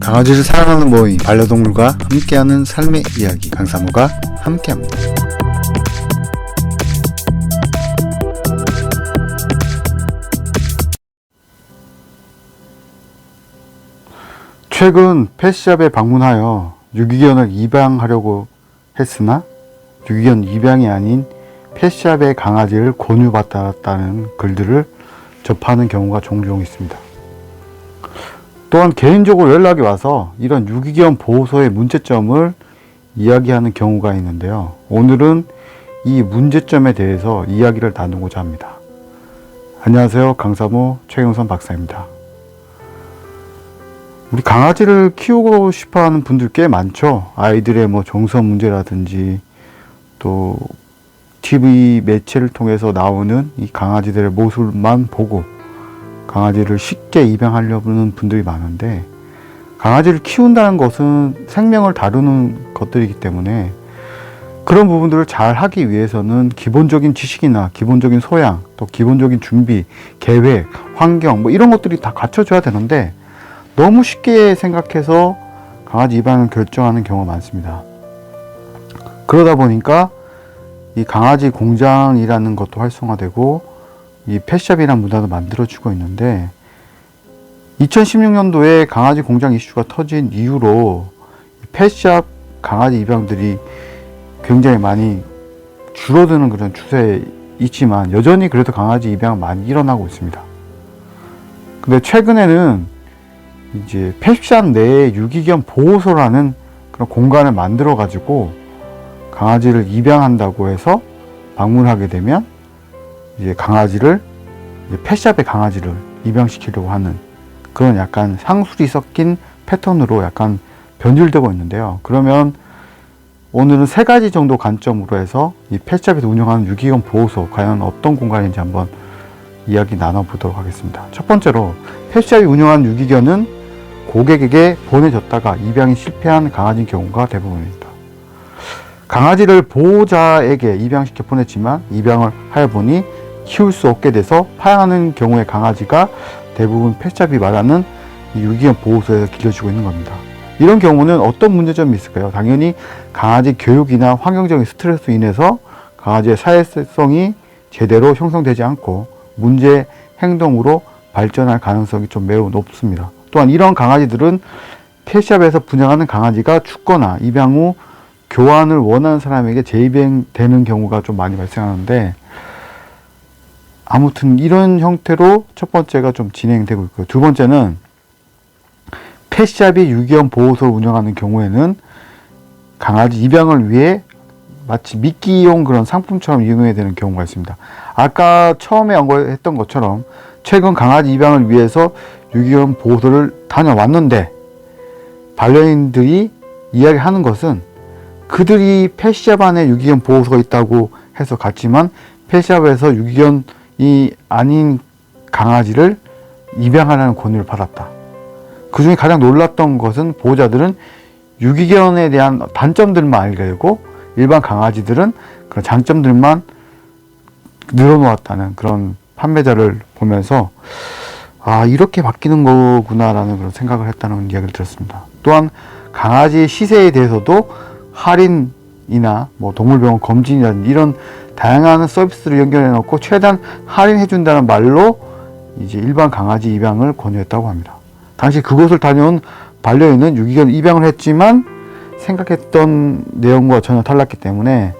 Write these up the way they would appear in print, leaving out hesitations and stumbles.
강아지를 사랑하는 모임 반려동물과 함께하는 삶의 이야기 강사모가 함께합니다. 최근 펫샵에 방문하여 유기견을 입양하려고 했으나 유기견 입양이 아닌 펫샵의 강아지를 권유받았다는 글들을 접하는 경우가 종종 있습니다. 또한 개인적으로 연락이 와서 이런 유기견 보호소의 문제점을 이야기하는 경우가 있는데요. 오늘은 이 문제점에 대해서 이야기를 나누고자 합니다. 안녕하세요. 강사모 최경선 박사입니다. 우리 강아지를 키우고 싶어 하는 분들 꽤 많죠. 아이들의 정서 문제라든지 또 TV 매체를 통해서 나오는 이 강아지들의 모습만 보고 강아지를 쉽게 입양하려는 분들이 많은데, 강아지를 키운다는 것은 생명을 다루는 것들이기 때문에 그런 부분들을 잘 하기 위해서는 기본적인 지식이나 기본적인 소양, 또 기본적인 준비, 계획, 환경 이런 것들이 다 갖춰져야 되는데 너무 쉽게 생각해서 강아지 입양을 결정하는 경우가 많습니다. 그러다 보니까 이 강아지 공장이라는 것도 활성화되고 이 펫샵이라는 문화도 만들어지고 있는데, 2016년도에 강아지 공장 이슈가 터진 이후로 펫샵 강아지 입양들이 굉장히 많이 줄어드는 그런 추세에 있지만 여전히 그래도 강아지 입양은 많이 일어나고 있습니다. 근데 최근에는 이제 펫샵 내에 유기견 보호소라는 그런 공간을 만들어 가지고 강아지를 입양한다고 해서 방문하게 되면 이제 펫샵의 강아지를 입양시키려고 하는 그런 약간 상술이 섞인 패턴으로 약간 변질되고 있는데요. 그러면 오늘은 3가지 정도 관점으로 해서 이 펫샵에서 운영하는 유기견 보호소 과연 어떤 공간인지 한번 이야기 나눠보도록 하겠습니다. 첫 번째로, 펫샵이 운영하는 유기견은 고객에게 보내졌다가 입양이 실패한 강아지인 경우가 대부분입니다. 강아지를 보호자에게 입양시켜 보냈지만 입양을 하여 보니 키울 수 없게 돼서 파양하는 경우의 강아지가 대부분 펫샵이 말하는 유기견 보호소에서 길러지고 있는 겁니다. 이런 경우는 어떤 문제점이 있을까요? 당연히 강아지 교육이나 환경적인 스트레스로 인해서 강아지의 사회성이 제대로 형성되지 않고 문제 행동으로 발전할 가능성이 좀 매우 높습니다. 또한 이런 강아지들은 펫샵에서 분양하는 강아지가 죽거나 입양 후 교환을 원하는 사람에게 재입양되는 경우가 좀 많이 발생하는데, 아무튼 이런 형태로 첫 번째가 좀 진행되고 있고요. 두 번째는 펫샵이 유기견 보호소를 운영하는 경우에는 강아지 입양을 위해 마치 미끼용 그런 상품처럼 이용해야 되는 경우가 있습니다. 아까 처음에 언급했던 것처럼 최근 강아지 입양을 위해서 유기견 보호소를 다녀왔는데 반려인들이 이야기하는 것은 그들이 펫샵 안에 유기견 보호소가 있다고 해서 갔지만 펫샵에서 유기견이 아닌 강아지를 입양하라는 권유를 받았다. 그 중에 가장 놀랐던 것은 보호자들은 유기견에 대한 단점들만 알게 되고 일반 강아지들은 그런 장점들만 늘어놓았다는 그런 판매자를 보면서 이렇게 바뀌는 거구나라는 그런 생각을 했다는 이야기를 들었습니다. 또한 강아지 시세에 대해서도 할인이나 동물병원 검진이라든지 이런 다양한 서비스를 연결해 놓고 최대한 할인해 준다는 말로 이제 일반 강아지 입양을 권유했다고 합니다. 당시 그곳을 다녀온 반려인은 유기견 입양을 했지만 생각했던 내용과 전혀 달랐기 때문에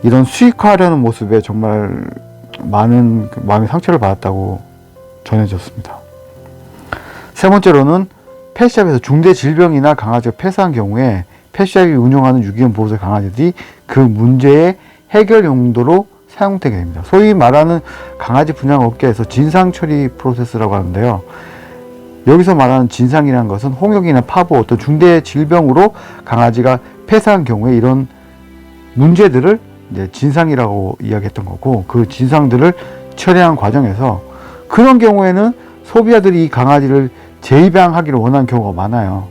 이런 수익화하려는 모습에 정말 많은 마음의 상처를 받았다고 전해졌습니다. 세 번째로는 펫샵에서 중대 질병이나 강아지가 폐사한 경우에 펫샵이 운영하는 유기견 보호소 강아지들이 그 문제의 해결 용도로 사용되게 됩니다. 소위 말하는 강아지 분양 업계에서 진상 처리 프로세스라고 하는데요. 여기서 말하는 진상이라는 것은 홍역이나 파보, 어떤 중대 질병으로 강아지가 폐사한 경우에 이런 문제들을 이제 진상이라고 이야기했던 거고, 그 진상들을 처리하는 과정에서 그런 경우에는 소비자들이 이 강아지를 재입양하기를 원하는 경우가 많아요.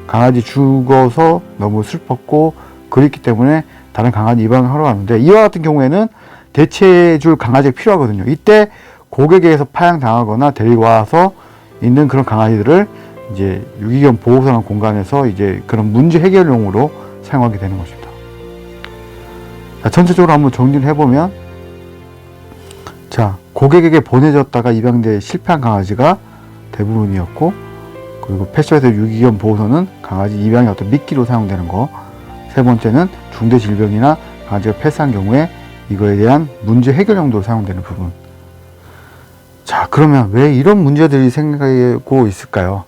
강아지 죽어서 너무 슬펐고 그랬기 때문에 다른 강아지 입양을 하러 가는데, 이와 같은 경우에는 대체해줄 강아지가 필요하거든요. 이때 고객에게서 파양당하거나 데리고 와서 있는 그런 강아지들을 이제 유기견 보호소라는 공간에서 이제 그런 문제 해결용으로 사용하게 되는 것입니다. 자, 전체적으로 한번 정리를 해보면, 자, 고객에게 보내졌다가 입양대에 실패한 강아지가 대부분이었고, 그리고 펫샵에서 유기견 보호소는 강아지 입양의 어떤 미끼로 사용되는 거. 세 번째는 중대 질병이나 강아지가 폐사한 경우에 이거에 대한 문제 해결 용도로 사용되는 부분. 자, 그러면 왜 이런 문제들이 생기고 있을까요?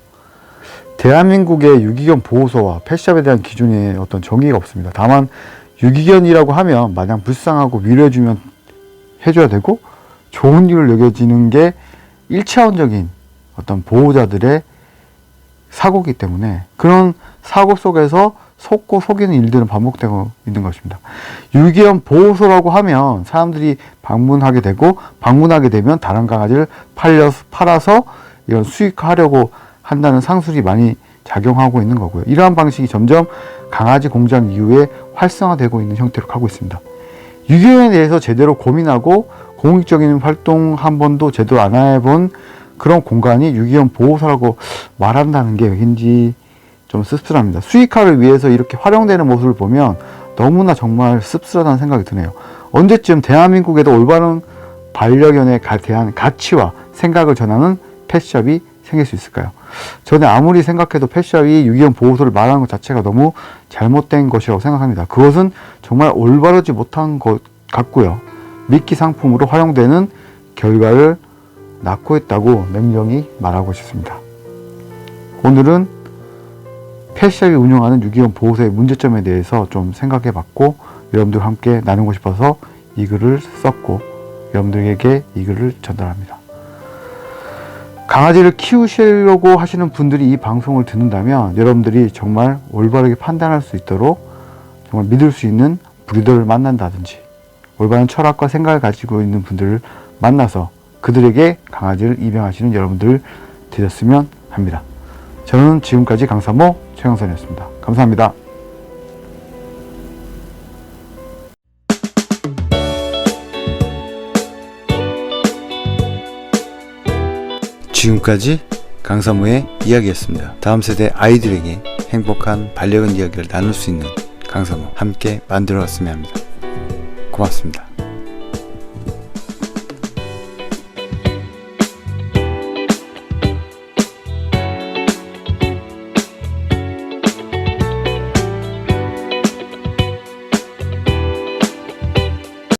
대한민국의 유기견 보호소와 펫샵에 대한 기준에 어떤 정의가 없습니다. 다만 유기견이라고 하면 마냥 불쌍하고 위로해주면 해줘야 되고 좋은 일을 여겨지는 게 1차원적인 어떤 보호자들의 사고이기 때문에 그런 사고 속에서 속고 속이는 일들은 반복되고 있는 것입니다. 유기견 보호소라고 하면 사람들이 방문하게 되고 방문하게 되면 다른 강아지를 팔아서 이런 수익화하려고 한다는 상술이 많이 작용하고 있는 거고요. 이러한 방식이 점점 강아지 공장 이후에 활성화되고 있는 형태로 가고 있습니다. 유기견에 대해서 제대로 고민하고 공익적인 활동 한 번도 제대로 안 해본 그런 공간이 유기견 보호소라고 말한다는 게 왠지 좀 씁쓸합니다. 수익화를 위해서 이렇게 활용되는 모습을 보면 너무나 정말 씁쓸하다는 생각이 드네요. 언제쯤 대한민국에도 올바른 반려견에 대한 가치와 생각을 전하는 펫샵이 생길 수 있을까요? 저는 아무리 생각해도 펫샵이 유기견 보호소를 말하는 것 자체가 너무 잘못된 것이라고 생각합니다. 그것은 정말 올바르지 못한 것 같고요. 미끼 상품으로 활용되는 결과를 낳고 있다고 냉정히 말하고 싶습니다. 오늘은 펫샵이 운영하는 유기견 보호소의 문제점에 대해서 좀 생각해 봤고 여러분들과 함께 나누고 싶어서 이 글을 썼고 여러분들에게 이 글을 전달합니다. 강아지를 키우시려고 하시는 분들이 이 방송을 듣는다면 여러분들이 정말 올바르게 판단할 수 있도록 정말 믿을 수 있는 브리더를 만난다든지 올바른 철학과 생각을 가지고 있는 분들을 만나서 그들에게 강아지를 입양하시는 여러분들을 되셨으면 합니다. 저는 지금까지 강사모 최영선이었습니다. 감사합니다. 지금까지 강사모의 이야기였습니다. 다음 세대 아이들에게 행복한 반려견 이야기를 나눌 수 있는 강사모 함께 만들어갔으면 합니다. 고맙습니다.